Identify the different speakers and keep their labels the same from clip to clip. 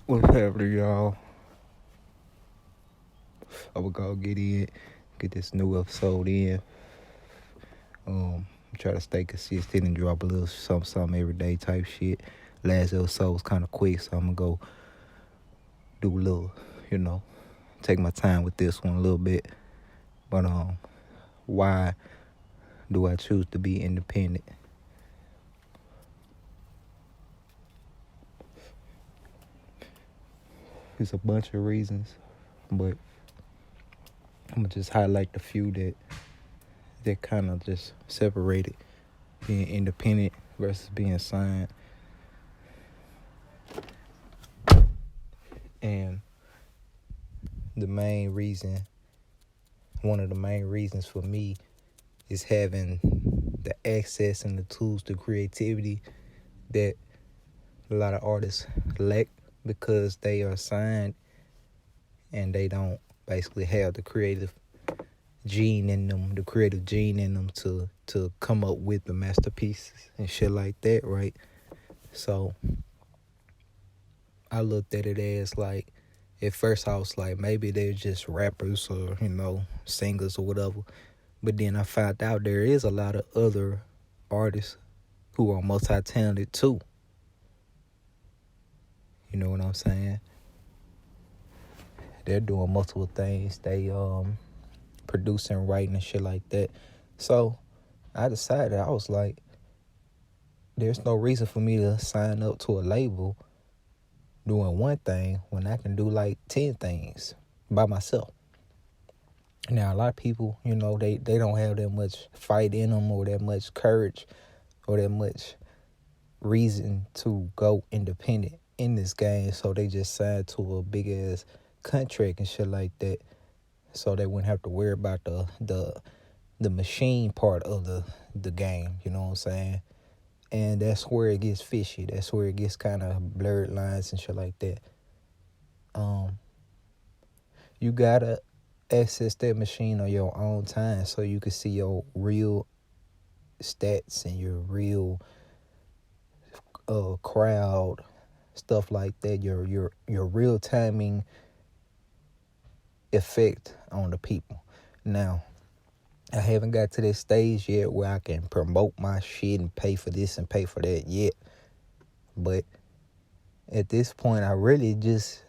Speaker 1: What's happening, y'all? I will go get this new episode in. Try to stay consistent and drop a little something every day type shit. Last episode was kind of quick, so I'm gonna go do a little, take my time with this one a little bit. But why do I choose to be independent? It's a bunch of reasons, but I'm gonna just highlight the few that kind of just separated being independent versus being signed. And one of the main reasons for me is having the access and the tools to creativity that a lot of artists lack because they are signed and they don't basically have the creative gene in them to come up with the masterpieces and shit like that, right? So I looked at it as like, at first I was like, maybe they're just rappers or, singers or whatever. But then I found out there is a lot of other artists who are multi-talented too. You know what I'm saying? They're doing multiple things. They producing, writing and shit like that. So I decided, I was like, there's no reason for me to sign up to a label doing one thing when I can do like 10 things by myself. Now, a lot of people, they don't have that much fight in them or that much courage or that much reason to go independent in this game. So they just sign to a big ass contract and shit like that. So they wouldn't have to worry about the machine part of the game, you know what I'm saying? And that's where it gets fishy. That's where it gets kind of blurred lines and shit like that. You gotta access that machine on your own time so you can see your real stats and your real crowd, stuff like that. Your real timing effect on the people. Now, I haven't got to that stage yet where I can promote my shit and pay for this and pay for that yet. But at this point, I really just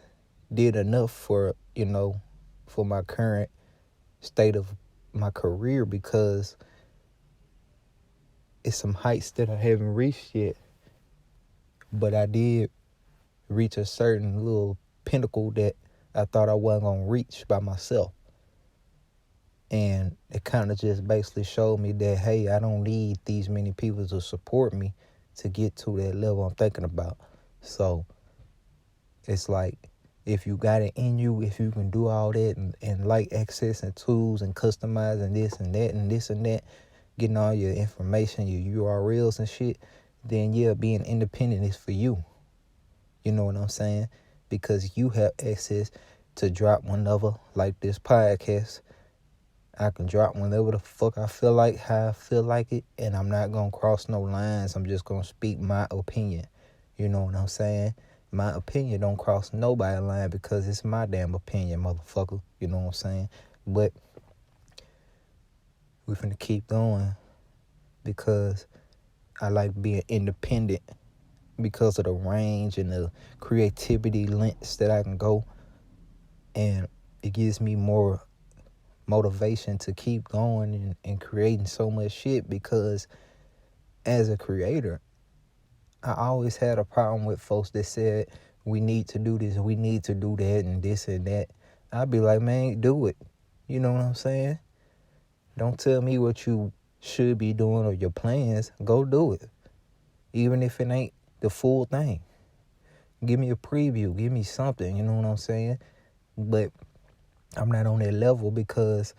Speaker 1: did enough for my current state of my career, because it's some heights that I haven't reached yet. But I did reach a certain little pinnacle that I thought I wasn't going to reach by myself. And it kind of just basically showed me that, hey, I don't need these many people to support me to get to that level I'm thinking about. So it's like, if you got it in you, if you can do all that and like accessing tools and customizing this and that and this and that, getting all your information, your URLs and shit, then yeah, being independent is for you. You know what I'm saying? Because you have access to drop whenever, like this podcast. I can drop whenever the fuck I feel like, how I feel like it, and I'm not going to cross no lines. I'm just going to speak my opinion. You know what I'm saying? My opinion don't cross nobody's line because it's my damn opinion, motherfucker. You know what I'm saying? But we're finna keep going because I like being independent because of the range and the creativity lengths that I can go. And it gives me more motivation to keep going and creating so much shit, because as a creator, I always had a problem with folks that said, we need to do this, we need to do that, and this and that. I'd be like, man, do it. You know what I'm saying? Don't tell me what you should be doing or your plans. Go do it. Even if it ain't the full thing. Give me a preview. Give me something. You know what I'm saying? But I'm not on that level because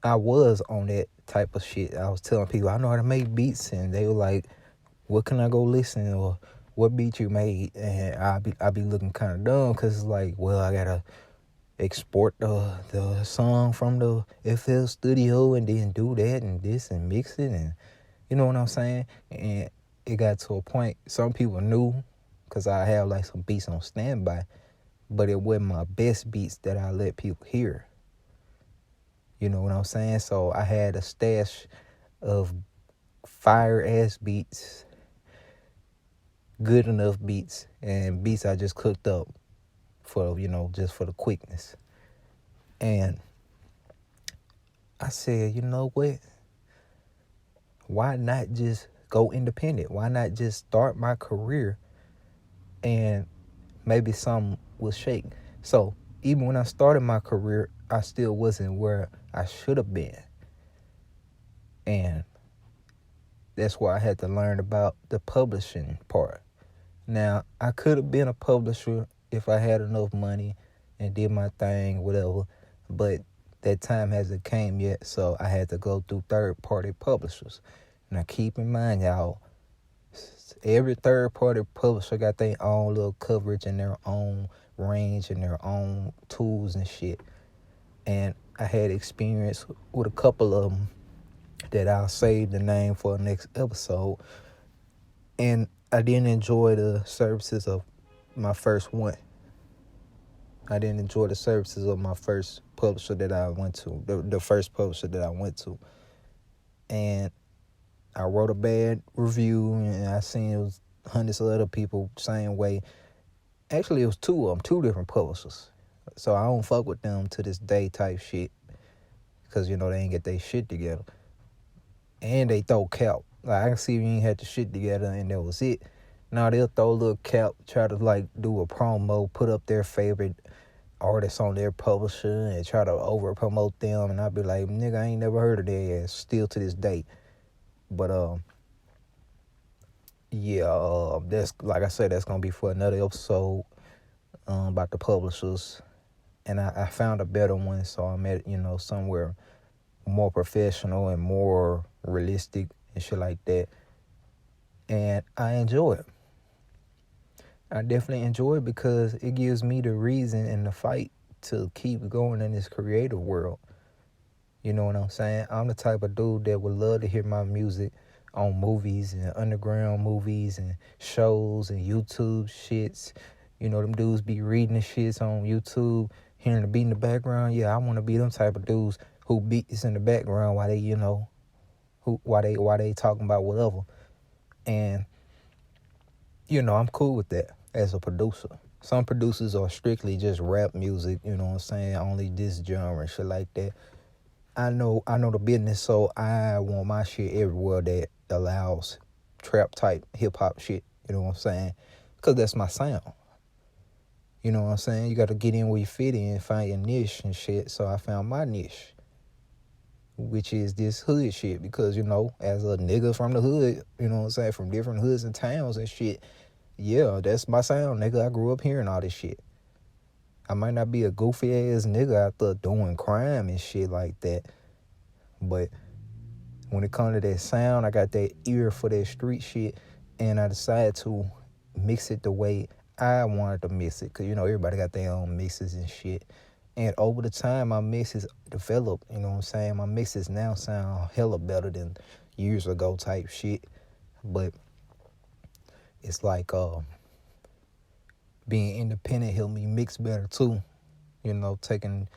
Speaker 1: I was on that type of shit. I was telling people, I know how to make beats, and they were like, what can I go listen, or what beat you made? And I be looking kind of dumb because it's like, well, I gotta export the song from the FL Studio and then do that and this and mix it, and you know what I'm saying? And it got to a point, some people knew because I have like some beats on standby, but it wasn't my best beats that I let people hear. You know what I'm saying? So I had a stash of fire ass beats, good enough beats, and beats I just cooked up for, just for the quickness. And I said, you know what? Why not just go independent? Why not just start my career and maybe something will shake? So even when I started my career, I still wasn't where I should have been. And that's why I had to learn about the publishing part. Now, I could have been a publisher if I had enough money and did my thing, whatever. But that time hasn't came yet, so I had to go through third-party publishers. Now, keep in mind, y'all, every third-party publisher got their own little coverage and their own range and their own tools and shit. And I had experience with a couple of them that I'll save the name for the next episode. And I didn't enjoy the services of my first one. I didn't enjoy the services of my first publisher that I went to, the first publisher that I went to. And I wrote a bad review, and I seen it was hundreds of other people same way. Actually, it was two of them, two different publishers. So I don't fuck with them to this day type shit, because, they ain't get their shit together. And they throw cap. Like, I can see if you ain't had the shit together and that was it. Now they'll throw a little cap, try to do a promo, put up their favorite artists on their publisher and try to over promote them. And I'll be like, nigga, I ain't never heard of their ass still to this day. But that's, like I said, that's gonna be for another episode about the publishers. And I found a better one, so I'm at somewhere more professional and more realistic and shit like that. And I enjoy it. I definitely enjoy it because it gives me the reason and the fight to keep going in this creative world. You know what I'm saying? I'm the type of dude that would love to hear my music on movies and underground movies and shows and YouTube shits. Them dudes be reading the shits on YouTube, hearing the beat in the background. Yeah, I want to be them type of dudes who beats in the background while they, while they talking about whatever. And, I'm cool with that as a producer. Some producers are strictly just rap music, you know what I'm saying? Only this genre and shit like that. I know the business, so I want my shit everywhere that allows trap type hip hop shit, you know what I'm saying? Because that's my sound. You know what I'm saying? You got to get in where you fit in, find your niche and shit. So I found my niche, which is this hood shit. Because, as a nigga from the hood, you know what I'm saying, from different hoods and towns and shit, yeah, that's my sound, nigga. I grew up hearing all this shit. I might not be a goofy ass nigga out there doing crime and shit like that, but when it comes to that sound, I got that ear for that street shit, and I decided to mix it the way I wanted to mix it, because, everybody got their own mixes and shit. And over the time, my mixes developed, you know what I'm saying? My mixes now sound hella better than years ago type shit. But it's like being independent helped me mix better too. Taking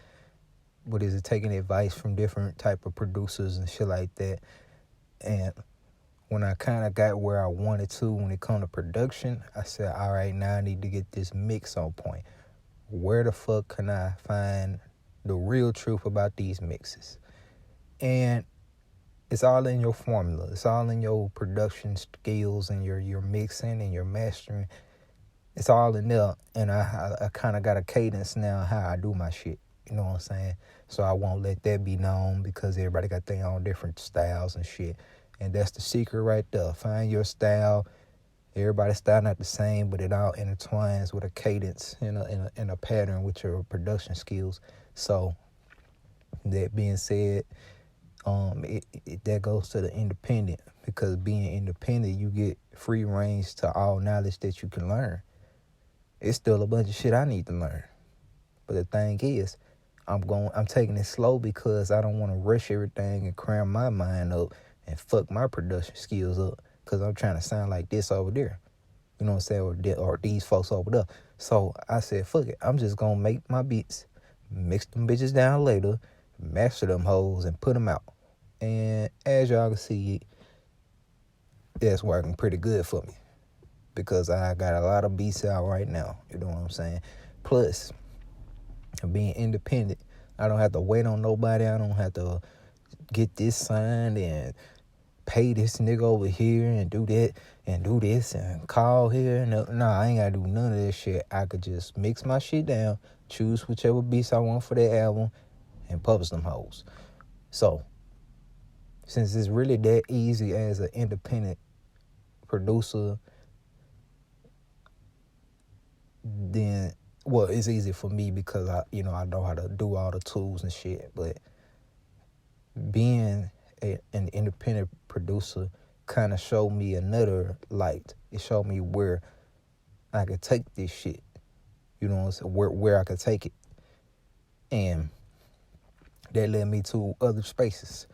Speaker 1: advice from different type of producers and shit like that. And when I kind of got where I wanted to when it come to production, I said, all right, now I need to get this mix on point. Where the fuck can I find the real truth about these mixes? And it's all in your formula. It's all in your production skills and your mixing and your mastering. It's all in there. And I kind of got a cadence now how I do my shit. You know what I'm saying? So I won't let that be known because everybody got their own different styles and shit. And that's the secret right there. Find your style. Everybody's style not the same, but it all intertwines with a cadence and a pattern with your production skills. So that being said, that goes to the independent, because being independent, you get free range to all knowledge that you can learn. It's still a bunch of shit I need to learn. But the thing is, I'm taking it slow because I don't want to rush everything and cram my mind up and fuck my production skills up because I'm trying to sound like this over there. You know what I'm saying? Or these folks over there. So I said, fuck it. I'm just going to make my beats, mix them bitches down later, master them hoes, and put them out. And as y'all can see, that's working pretty good for me. Because I got a lot of beats out right now. You know what I'm saying? Plus, being independent, I don't have to wait on nobody. I don't have to get this signed and pay this nigga over here and do that and do this and call here. No, I ain't gotta do none of that shit. I could just mix my shit down, choose whichever beats I want for that album, and publish them hoes. So, since it's really that easy as an independent producer, then, well, it's easy for me because I know how to do all the tools and shit. But being an independent producer kind of showed me another light. It showed me where I could take this shit. You know what I'm saying? Where I could take it. And that led me to other spaces.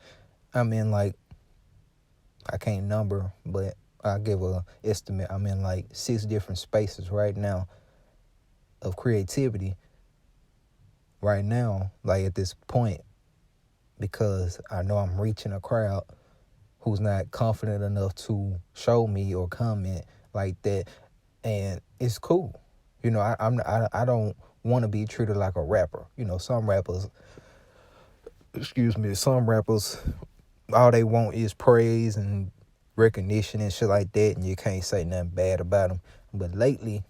Speaker 1: I'm in I can't number, but I'll give a estimate. I'm in 6 different spaces right now of creativity right now, at this point, because I know I'm reaching a crowd who's not confident enough to show me or comment like that, and it's cool. I don't want to be treated like a rapper. Some rappers, all they want is praise and recognition and shit like that, and you can't say nothing bad about them. But lately,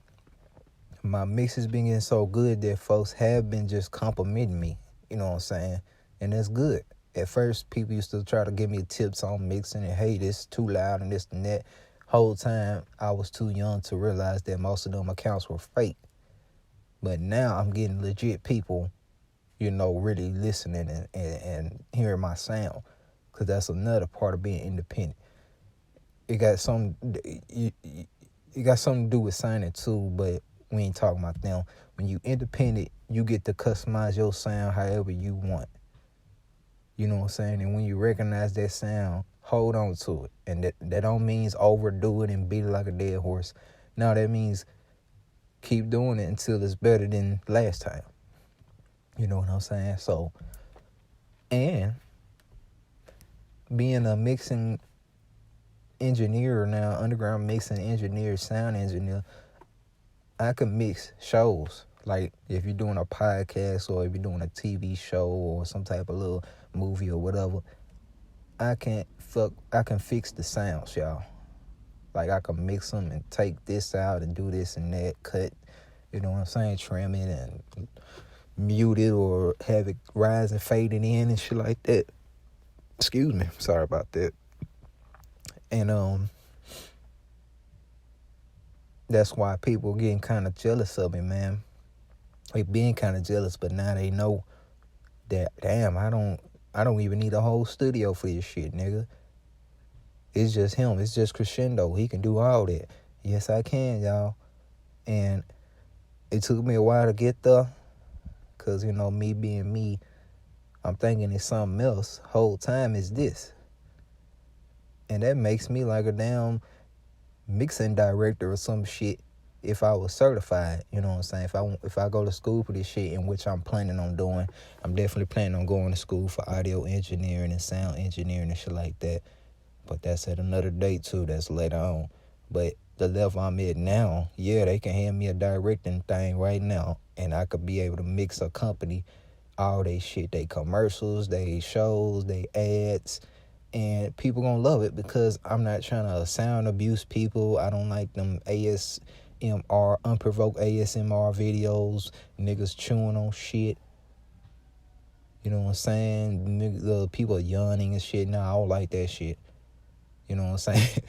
Speaker 1: my mixes been getting so good that folks have been just complimenting me. You know what I'm saying? And that's good. At first, people used to try to give me tips on mixing and, hey, this is too loud and this and that. Whole time, I was too young to realize that most of them accounts were fake. But now I'm getting legit people, really listening and hearing my sound. Because that's another part of being independent. It got something to do with signing too, but we ain't talking about them. When you independent, you get to customize your sound however you want. You know what I'm saying? And when you recognize that sound, hold on to it. And that don't mean overdo it and beat it like a dead horse. No, that means keep doing it until it's better than last time. You know what I'm saying? So, and being a mixing engineer now, underground mixing engineer, sound engineer, I can mix shows. Like if you're doing a podcast or if you're doing a TV show or some type of little movie or whatever, I can fix the sounds, y'all. Like I can mix them and take this out and do this and that, cut, you know what I'm saying, trim it and mute it or have it rise and fading in and shit like that. Excuse me, sorry about that. And that's why people getting kind of jealous of me, man. They being kind of jealous, but now they know that, damn, I don't even need a whole studio for this shit, nigga. It's just him. It's just Crushindo. He can do all that. Yes, I can, y'all. And it took me a while to get there because, me being me, I'm thinking it's something else. Whole time is this. And that makes me like a damn mixing director or some shit if I was certified. You know what I'm saying? If I go to school for this shit, in which I'm planning on doing, I'm definitely planning on going to school for audio engineering and sound engineering and shit like that. But that's at another date too. That's later on. But the level I'm at now, yeah, they can hand me a directing thing right now, and I could be able to mix a company, all they shit, they commercials, they shows, they ads, and people gonna love it because I'm not trying to sound abuse people. I don't like them ASMR, unprovoked ASMR videos, niggas chewing on shit. You know what I'm saying? The people yawning and shit. Nah, I don't like that shit. You know what I'm saying?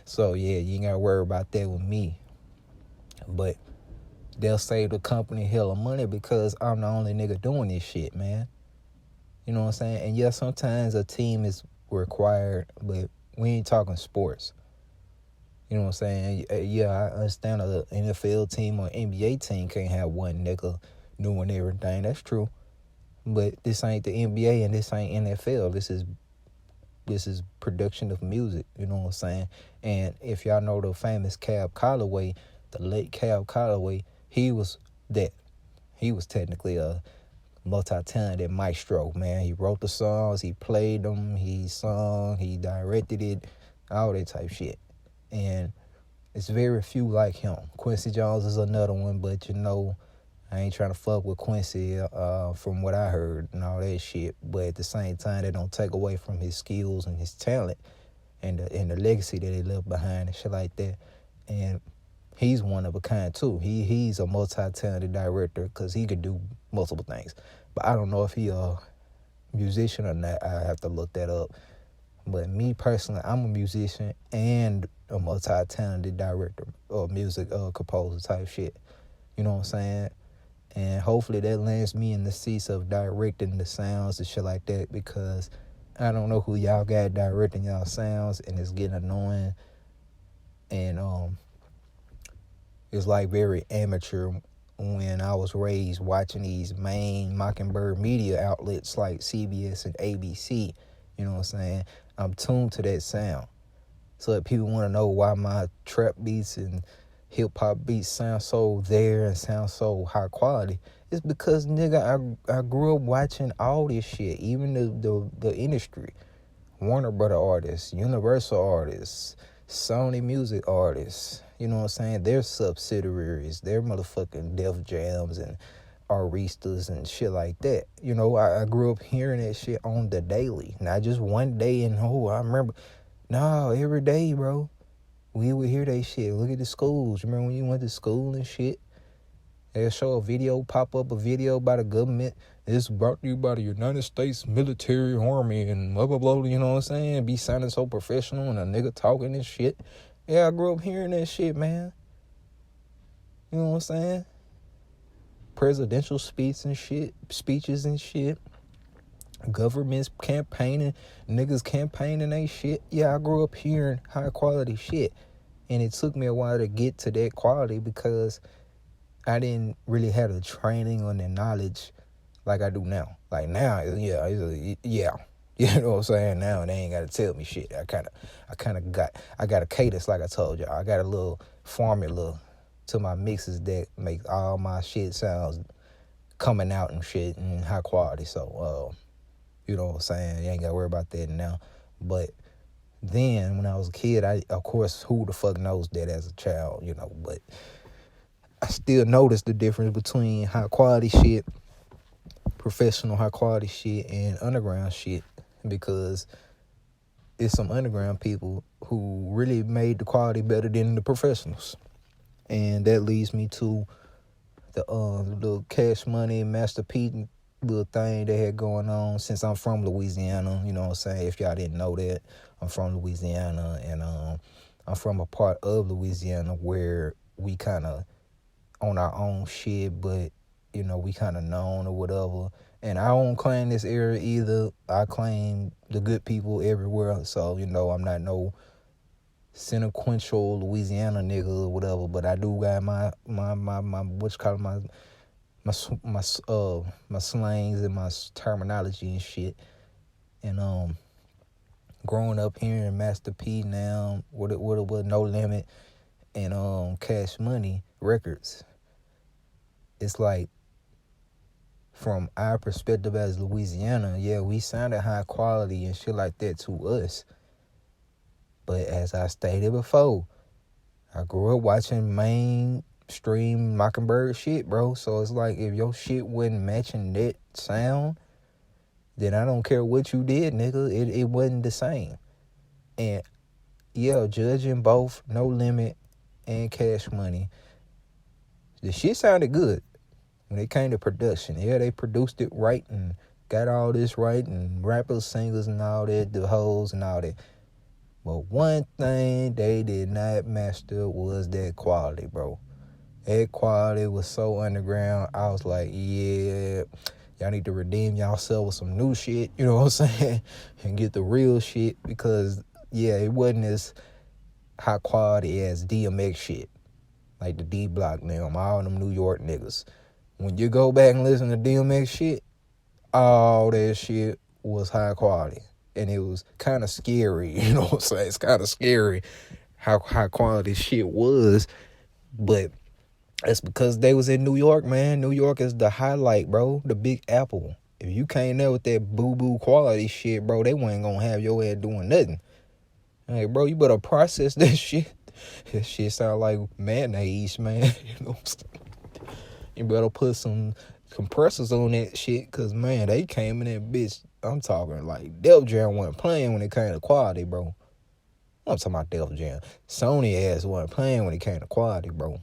Speaker 1: So, yeah, you ain't got to worry about that with me. But they'll save the company hell of money because I'm the only nigga doing this shit, man. You know what I'm saying? And, yeah, sometimes a team is required, but we ain't talking sports. You know what I'm saying? Yeah, I understand an NFL team or NBA team can't have one nigga doing everything. That's true. But this ain't the NBA and this ain't NFL. This is This is production of music, you know what I'm saying? And if y'all know the famous Cab Calloway, the late Cab Calloway, he was that. He was technically a multi-talented maestro, man. He wrote the songs, he played them, he sung, he directed it, all that type shit. And it's very few like him. Quincy Jones is another one, but I ain't trying to fuck with Quincy from what I heard and all that shit. But at the same time, that don't take away from his skills and his talent and the legacy that he left behind and shit like that. And he's one of a kind too. He's a multi-talented director because he could do multiple things. But I don't know if he a musician or not. I have to look that up. But me personally, I'm a musician and a multi-talented director or music composer type shit. You know what I'm saying? And hopefully that lands me in the seats of directing the sounds and shit like that, because I don't know who y'all got directing y'all sounds, and it's getting annoying. And it's like very amateur when I was raised watching these main Mockingbird media outlets like CBS and ABC. You know what I'm saying? I'm tuned to that sound. So if people want to know why my trap beats and hip-hop beats sound so there and sound so high quality, it's because, nigga, I grew up watching all this shit, even the industry. Warner Brother artists, Universal artists, Sony Music artists, you know what I'm saying? Their subsidiaries, their motherfucking Def Jams and Aristas and shit like that. I grew up hearing that shit on the daily. Not just one day and I remember, no, every day, bro. We would hear that shit. Look at the schools. Remember when you went to school and shit? They'll show a video, pop up a video by the government. This brought to you by the United States Military Army and blah, blah, blah, you know what I'm saying? Be sounding so professional and a nigga talking and shit. Yeah, I grew up hearing that shit, man. You know what I'm saying? Presidential speeches and shit. Governments campaigning, niggas campaigning they shit. Yeah, I grew up hearing high quality shit. And it took me a while to get to that quality because I didn't really have the training or the knowledge like I do now. Like now, yeah. You know what I'm saying? Now they ain't gotta tell me shit. I got a cadence, like I told y'all. I got a little formula to my mixes that make all my shit sounds coming out and shit and high quality. So you know what I'm saying? You ain't gotta worry about that now. But then when I was a kid, of course, who the fuck knows that as a child, but I still noticed the difference between high quality shit, professional high quality shit, and underground shit, because it's some underground people who really made the quality better than the professionals. And that leads me to the little Cash Money, Master P little thing they had going on. Since I'm from Louisiana, you know what I'm saying? If y'all didn't know that, I'm from Louisiana, and I'm from a part of Louisiana where we kind of on our own shit, but we kind of known or whatever. And I don't claim this area either. I claim the good people everywhere. So I'm not no sequential Louisiana nigga or whatever, but I do got my what you call it, my slangs and my terminology and shit. And growing up here in Master P now, what it was No Limit and Cash Money Records, it's like, from our perspective as Louisiana, yeah, we sounded high quality and shit like that to us. But as I stated before, I grew up watching mainstream Mockingbird shit, bro. So it's like, if your shit wasn't matching that sound, then I don't care what you did, nigga. It wasn't the same. And yeah, judging both No Limit and Cash Money, the shit sounded good when it came to production. Yeah, they produced it right and got all this right, and rappers, singers, and all that, the hoes and all that. But one thing they did not master was that quality, bro. That quality was so underground. I was like, yeah, y'all need to redeem y'allself with some new shit, you know what I'm saying? And get the real shit, because, yeah, it wasn't as high quality as DMX shit. Like the D Block now, all them New York niggas. When you go back and listen to DMX shit, all that shit was high quality. and it was kind of scary. You know what I'm saying? It's kind of scary how high quality shit was, but that's because they was in New York, man. New York is the highlight, bro. The Big Apple. If you came there with that boo-boo quality shit, bro, they wasn't gonna have your ass doing nothing. Like, bro, you better process that shit. That shit sound like mayonnaise, man. You know what I'm saying? You better put some compressors on that shit, because, man, they came in that bitch. I'm talking like Def Jam wasn't playing when it came to quality, bro. I'm talking about Def Jam. Sony ass wasn't playing when it came to quality, bro.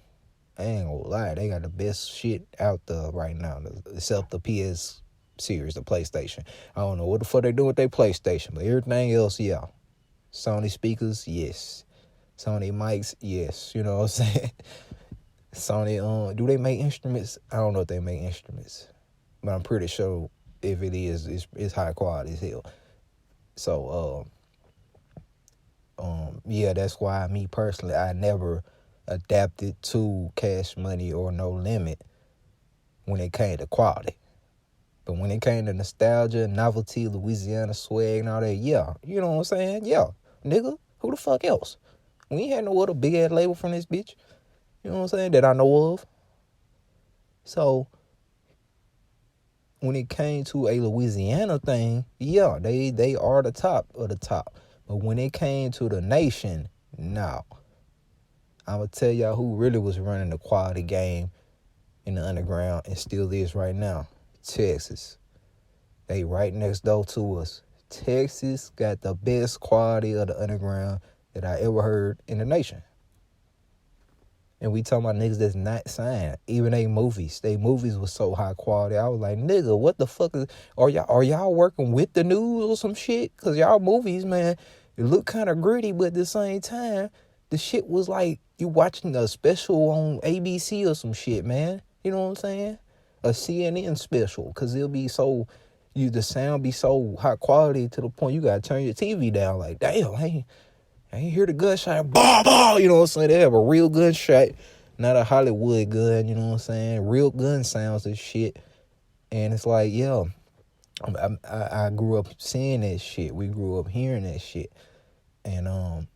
Speaker 1: I ain't gonna lie, they got the best shit out there right now, except the PS series, the PlayStation. I don't know what the fuck they do with their PlayStation, but everything else, yeah. Sony speakers, yes. Sony mics, yes. You know what I'm saying? Sony, do they make instruments? I don't know if they make instruments, but I'm pretty sure if it is, it's high quality as hell. So, yeah, that's why me personally, I never adapted to Cash Money or No Limit when it came to quality. But when it came to nostalgia, novelty, Louisiana swag and all that, yeah. You know what I'm saying? Yeah. Nigga, who the fuck else? We ain't had no other big ass label from this bitch. You know what I'm saying? That I know of. So, when it came to a Louisiana thing, yeah, they are the top of the top. But when it came to the nation, no. I'm going to tell y'all who really was running the quality game in the underground and still is right now. Texas. They right next door to us. Texas got the best quality of the underground that I ever heard in the nation. And we talking about niggas that's not signed. Even they movies was so high quality. I was like, nigga, what the fuck are y'all working with the news or some shit? Cause y'all movies, man, it look kind of gritty, but at the same time, the shit was like you watching a special on ABC or some shit, man. You know what I'm saying? A CNN special, cause it'll be so, the sound be so high quality to the point you gotta turn your TV down. Like, damn, I ain't hear the gunshot. Bah, bah, you know what I'm saying? They have a real gunshot, not a Hollywood gun, you know what I'm saying? Real gun sounds and shit. And it's like, yeah, I grew up seeing that shit. We grew up hearing that shit. And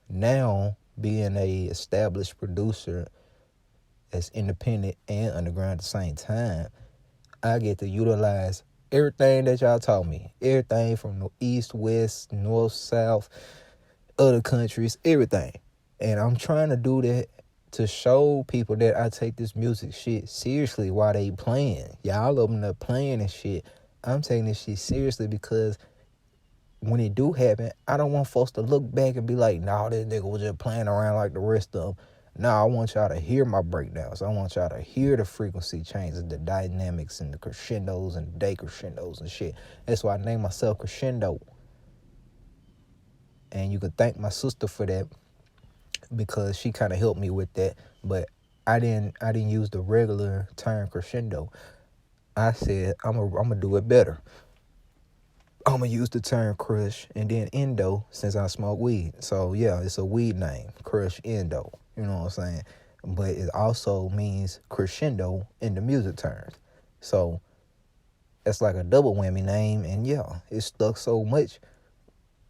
Speaker 1: now, being a established producer that's independent and underground at the same time, I get to utilize everything that y'all taught me. Everything from the east, west, north, south, other countries, everything. And I'm trying to do that to show people that I take this music shit seriously while they playing. Y'all of them that playing and shit. I'm taking this shit seriously because when it do happen, I don't want folks to look back and be like, nah, this nigga was just playing around like the rest of them. Nah, I want y'all to hear my breakdowns. I want y'all to hear the frequency changes, the dynamics and the crescendos and decrescendos and shit. That's why I named myself Crushindo. And you can thank my sister for that because she kind of helped me with that. But I didn't use the regular term crescendo. I said, I'm gonna do it better. I'm going to use the term crush and then endo since I smoke weed. So, yeah, it's a weed name, Crushindo. You know what I'm saying? But it also means crescendo in the music terms. So, that's like a double whammy name. And, yeah, it stuck so much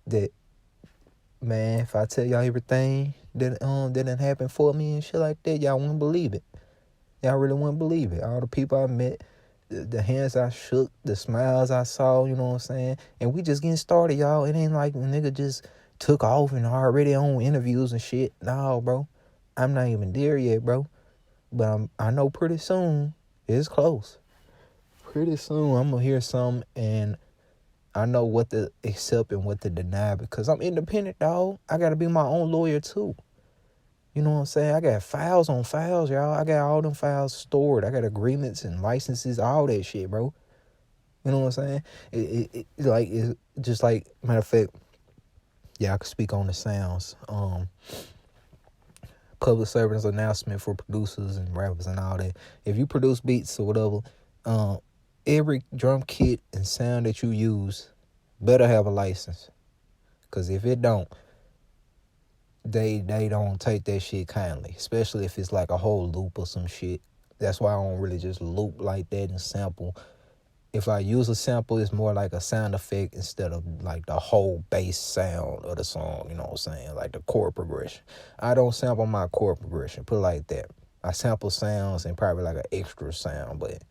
Speaker 1: that, man, if I tell y'all everything that didn't happen for me and shit like that, y'all wouldn't believe it. Y'all really wouldn't believe it. All the people I met, the hands I shook, the smiles I saw, you know what I'm saying? And we just getting started, y'all. It ain't like the nigga just took off and already on interviews and shit. No, bro. I'm not even there yet, bro. But I know pretty soon, it's close. Pretty soon, I'm going to hear something and I know what to accept and what to deny because I'm independent, dog. I got to be my own lawyer, too. You know what I'm saying? I got files on files, y'all. I got all them files stored. I got agreements and licenses, all that shit, bro. You know what I'm saying? It's just like, matter of fact, yeah, I could speak on the sounds. Public service announcement for producers and rappers and all that. If you produce beats or whatever, every drum kit and sound that you use better have a license. Because if it don't, they don't take that shit kindly, especially if it's like a whole loop or some shit. That's why I don't really just loop like that and sample if I use a sample, it's more like a sound effect instead of like the whole bass sound of the song, you know what I'm saying? Like the chord progression. I don't sample my chord progression, put it like that. I sample sounds and probably like an extra sound, but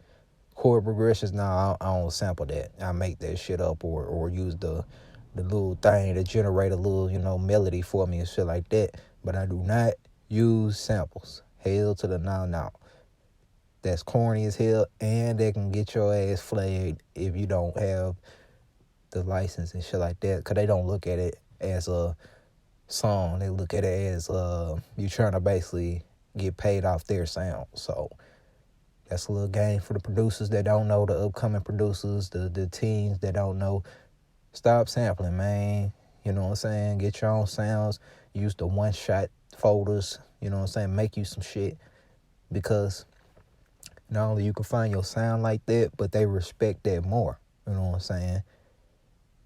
Speaker 1: chord progressions, I don't sample that. I make that shit up or use the little thing to generate a little, melody for me and shit like that. But I do not use samples. Hell to the no. That's corny as hell, and they can get your ass flagged if you don't have the license and shit like that, because they don't look at it as a song. They look at it as you trying to basically get paid off their sound. So that's a little game for the producers that don't know, the upcoming producers, the teens that don't know. Stop sampling, man. You know what I'm saying? Get your own sounds. Use the one-shot folders. You know what I'm saying? Make you some shit, because not only you can find your sound like that, but they respect that more. You know what I'm saying?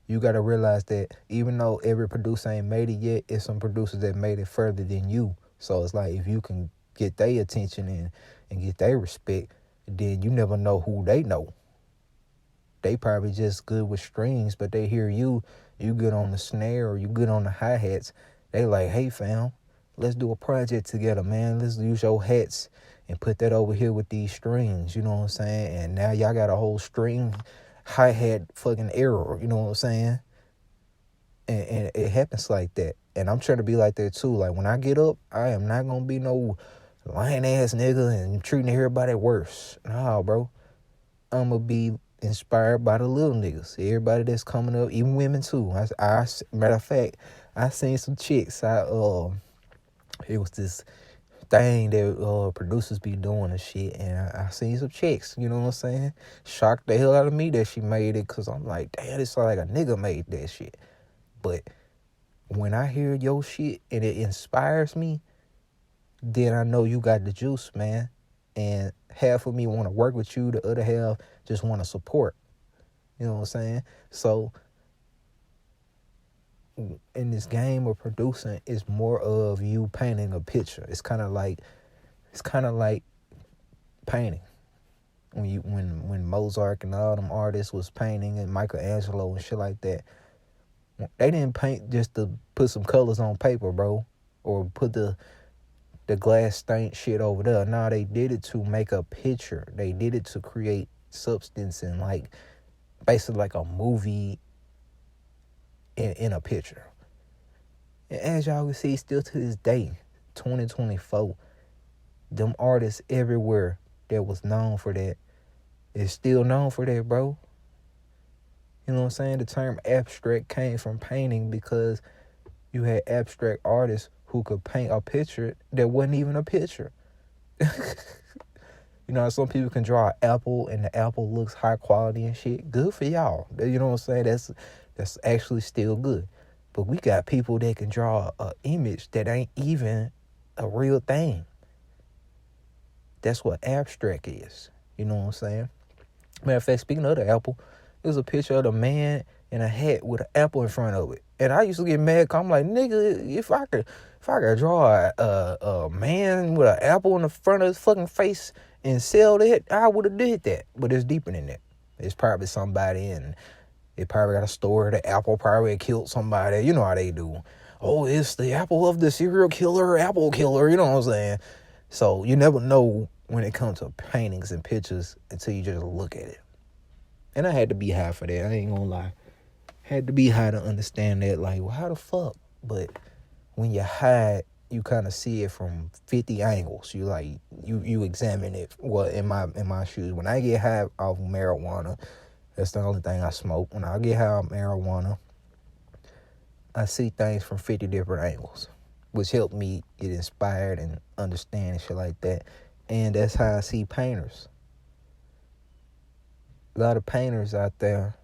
Speaker 1: You got to realize that even though every producer ain't made it yet, it's some producers that made it further than you. So it's like, if you can get their attention and get their respect, then you never know who they know. They probably just good with strings, but they hear you good on the snare or you good on the hi-hats. They like, hey, fam, let's do a project together, man. Let's use your hats and put that over here with these strings, you know what I'm saying? And now y'all got a whole string hi-hat fucking error, you know what I'm saying? And it happens like that. And I'm trying to be like that too. Like, when I get up, I am not going to be no lying-ass nigga and treating everybody worse. Nah, bro. I'm going to be inspired by the little niggas. Everybody that's coming up, even women too. Matter of fact, I seen some chicks. It was this thing that producers be doing and shit, and I seen some chicks, you know what I'm saying? Shocked the hell out of me that she made it, because I'm like, damn, it's like a nigga made that shit. But when I hear your shit and it inspires me, then I know you got the juice, man. And half of me want to work with you, the other half just want to support. You know what I'm saying? So in this game of producing, it's more of you painting a picture. It's kind of like painting. When Mozart and all them artists was painting, and Michelangelo and shit like that, they didn't paint just to put some colors on paper, bro, or put the glass stained shit over there. No, they did it to make a picture. They did it to create substance and like basically like a movie in a picture. And as y'all can see, still to this day, 2024, them artists everywhere that was known for that is still known for that, bro. You know what I'm saying? The term abstract came from painting, because you had abstract artists who could paint a picture that wasn't even a picture. You know, some people can draw an apple and the apple looks high quality and shit. Good for y'all. You know what I'm saying? That's actually still good. But we got people that can draw an image that ain't even a real thing. That's what abstract is. You know what I'm saying? Matter of fact, speaking of the apple, there's a picture of the man in a hat with an apple in front of it. And I used to get mad, because I'm like, nigga, if I could draw a man with an apple in the front of his fucking face and sell that, I would have did that. But it's deeper than that. It's probably somebody, and they probably got a story. The apple probably killed somebody. You know how they do. Oh, it's the apple of the serial killer, apple killer. You know what I'm saying? So you never know when it comes to paintings and pictures until you just look at it. And I had to be high for that. I ain't gonna lie. Had to be high to understand that. Like, well, how the fuck? But when you're high, you kind of see it from 50 angles. You like, you examine it. Well, in my shoes, when I get high off marijuana, that's the only thing I smoke. When I get high off marijuana, I see things from 50 different angles, which helped me get inspired and understand and shit like that. And that's how I see painters. A lot of painters out there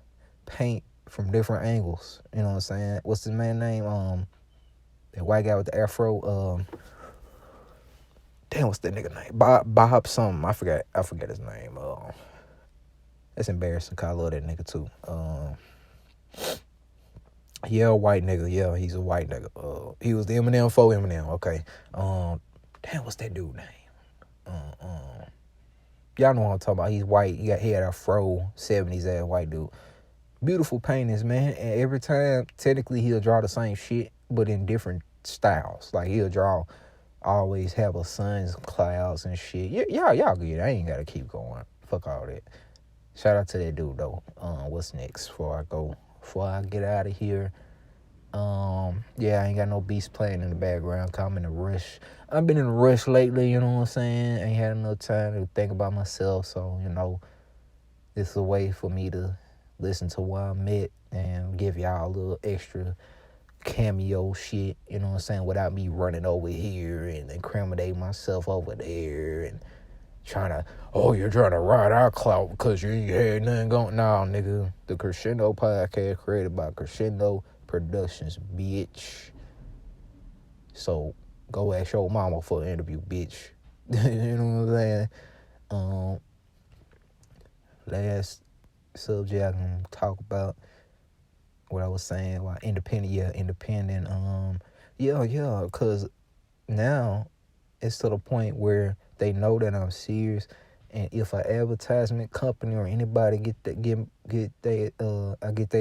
Speaker 1: paint from different angles. You know what I'm saying? What's his man's name? That white guy with the afro. Damn, what's that nigga name? Bob something. I forget his name. That's embarrassing, cause I love that nigga too. Yeah, white nigga. Yeah, he's a white nigga. He was the Eminem for Eminem. Okay. Damn, what's that dude name? Y'all know what I'm talking about. He's white. He had a fro, 70s ass white dude. Beautiful paintings, man. And every time, technically, he'll draw the same shit, but in different styles. Like, he'll draw, always have a sun, clouds, and shit. Y'all good. I ain't got to keep going. Fuck all that. Shout out to that dude, though. What's next before I get out of here? I ain't got no beats playing in the background, cause I'm in a rush. I've been in a rush lately, you know what I'm saying? Ain't had enough time to think about myself, so, this is a way for me to listen to where I'm at and give y'all a little extra cameo shit, you know what I'm saying, without me running over here and incriminating myself over there and you're trying to ride our clout because you ain't had nothing going. Nah, nigga. The Crushindo Podcast created by Crushindo Productions, bitch. So, go ask your mama for an interview, bitch. You know what I'm saying? Last subject I can talk about, what I was saying, about independent. Because now it's to the point where they know that I'm serious, and if an advertisement company or anybody get their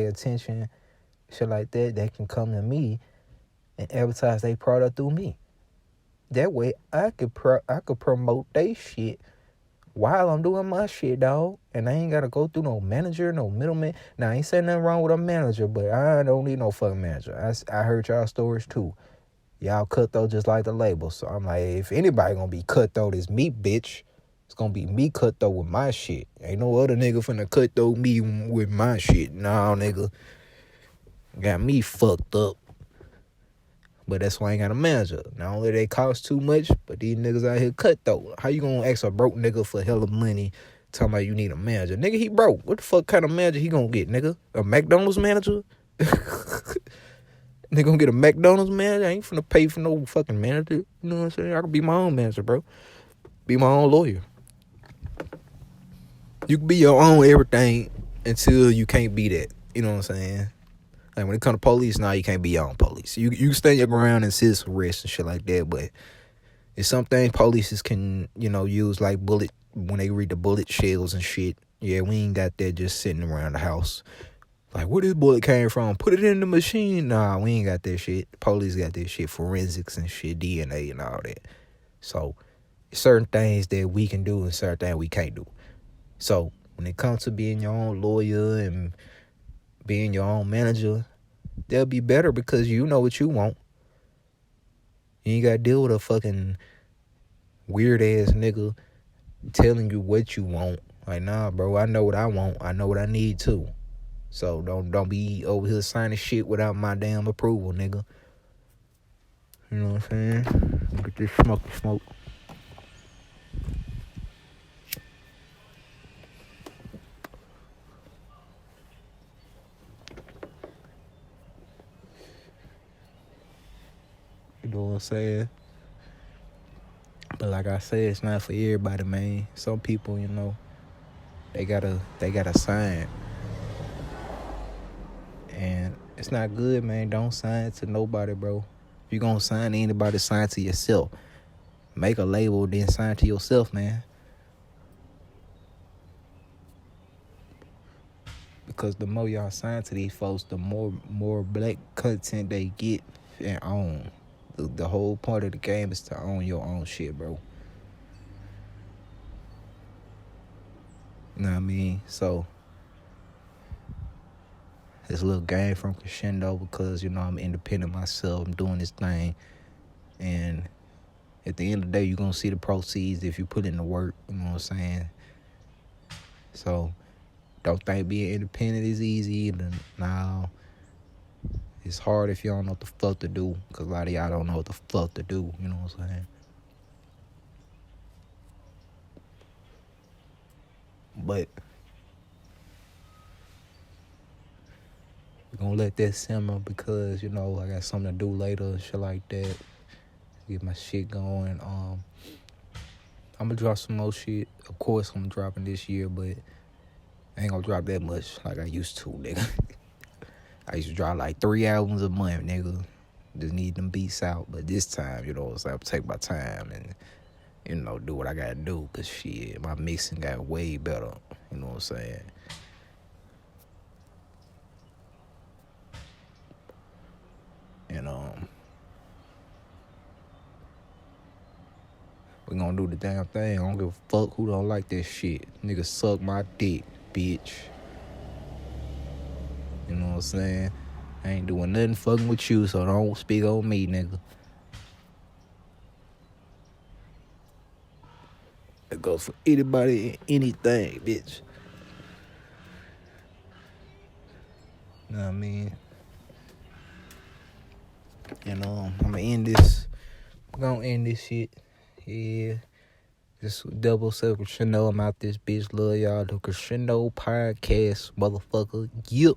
Speaker 1: attention, shit like that, they can come to me and advertise their product through me. That way, I could promote their shit while I'm doing my shit, dog. And I ain't gotta go through no manager, no middleman. Now, I ain't saying nothing wrong with a manager, but I don't need no fucking manager. I heard y'all stories too. Y'all cutthroat just like the label. So I'm like, if anybody gonna be cutthroat, it's me, bitch. It's gonna be me cutthroat with my shit. Ain't no other nigga finna cutthroat me with my shit. Nah, nigga. Got me fucked up. But that's why I ain't got a manager. Not only they cost too much, but these niggas out here cutthroat. How you gonna ask a broke nigga for hella money talking about you need a manager? Nigga, he broke. What the fuck kind of manager he gonna get, nigga? A McDonald's manager? They gonna get a McDonald's manager? I ain't finna pay for no fucking manager. You know what I'm saying? I can be my own manager, bro. Be my own lawyer. You can be your own everything until you can't be that. You know what I'm saying? Like, when it comes to police, nah, you can't be your own police. You can stand your ground and sit arrest and shit like that, but it's some things police can, use like when they read the bullet shells and shit. Yeah, we ain't got that just sitting around the house. Like, where this bullet came from? Put it in the machine. Nah, we ain't got that shit. Police got that shit, forensics and shit, DNA and all that. So, certain things that we can do and certain things we can't do. So, when it comes to being your own lawyer and being your own manager, they'll be better because you know what you want. You ain't got to deal with a fucking weird-ass nigga telling you what you want. Like, nah, bro, I know what I want. I know what I need, too. So don't be over here signing shit without my damn approval, nigga. You know what I'm saying? Look at this smoke. You know what I'm saying? But like I said, it's not for everybody, man. Some people, they gotta sign. And it's not good, man. Don't sign to nobody, bro. If you gonna sign to anybody, sign to yourself. Make a label, then sign to yourself, man. Because the more y'all sign to these folks, the more black content they get and own. The whole point of the game is to own your own shit, bro. You know what I mean? So, it's a little game from Crushindo because, I'm independent myself. I'm doing this thing. And at the end of the day, you're going to see the proceeds if you put in the work. You know what I'm saying? So, don't think being independent is easy. No. It's hard if you don't know what the fuck to do. Because a lot of y'all don't know what the fuck to do. You know what I'm saying? But we're going to let that simmer because, I got something to do later, shit like that. Get my shit going. I'm going to drop some more shit. Of course, I'm dropping this year, but I ain't going to drop that much like I used to, nigga. I used to drop like 3 albums a month, nigga. Just need them beats out. But this time, I'm take my time and do what I gotta do. Cause shit, my mixing got way better. You know what I'm saying? And we gonna do the damn thing. I don't give a fuck who don't like that shit. Nigga, suck my dick, bitch. You know what I'm saying? I ain't doing nothing fucking with you, so don't speak on me, nigga. It goes for anybody, anything, bitch. You know what I mean? And I'm gonna end this. I'm gonna end this shit. Yeah. This double self Crushindo. I'm out this bitch. Love y'all. The Crushindo Podcast, motherfucker. Yep.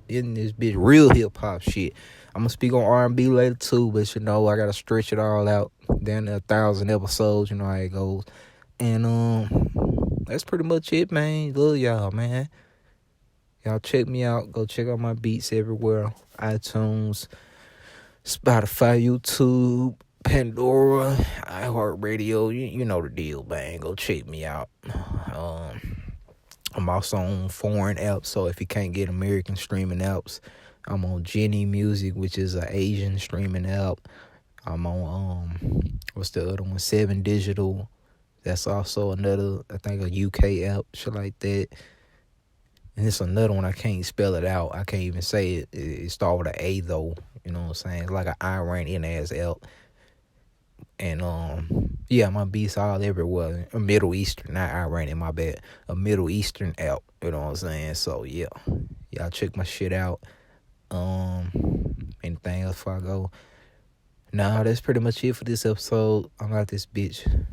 Speaker 1: In this bitch. Real hip hop shit. I'm gonna speak on R&B later too, but I gotta stretch it all out. Down to 1,000 episodes. You know how it goes. And that's pretty much it, man. Love y'all, man. Y'all check me out. Go check out my beats everywhere. iTunes, Spotify, YouTube, Pandora, iHeartRadio. You know the deal, man. Go check me out. I'm also on foreign apps, so if you can't get American streaming apps, I'm on Jenny Music, which is an Asian streaming app. I'm on what's the other one? 7 Digital. That's also another, I think, a UK app, shit like that. And it's another one, I can't spell it out. I can't even say it. It starts with an A, though. You know what I'm saying? It's like an Iranian-ass app. And, yeah, my beats all everywhere. A Middle Eastern, not Iranian, my bad. A Middle Eastern app. You know what I'm saying? So, yeah. Y'all check my shit out. Anything else before I go? Nah, that's pretty much it for this episode. I'm out this bitch.